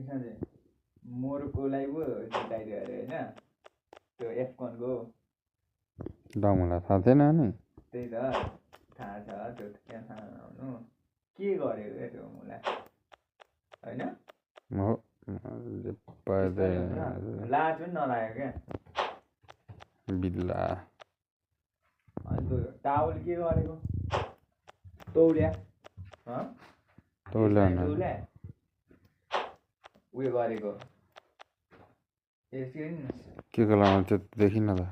त्यसमा चाहिँ मोरकोलाई पो जिताइदियो अरे होइन त्यो एफकनको मलाई थाहा थिएन नि त्यही त थाहा छ त्यो त्यहाँ थाहा नहुनु के गरेको क्या त्यो मुला होइन हो लाज पनि नलाग्यो क्या बिल्ला अनि त्यो टावल के गरेको तौल्या तौल्या उयो गरेको के गलाउनु त्यो देखिन त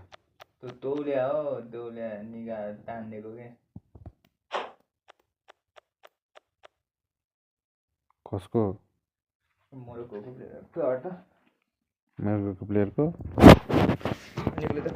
त्यो तौल्या हो तौल्या निगा तानिदिएको क्या कसको मोरक्कोको प्लेयर त मेरो प्लेयरको निक्ल्यो त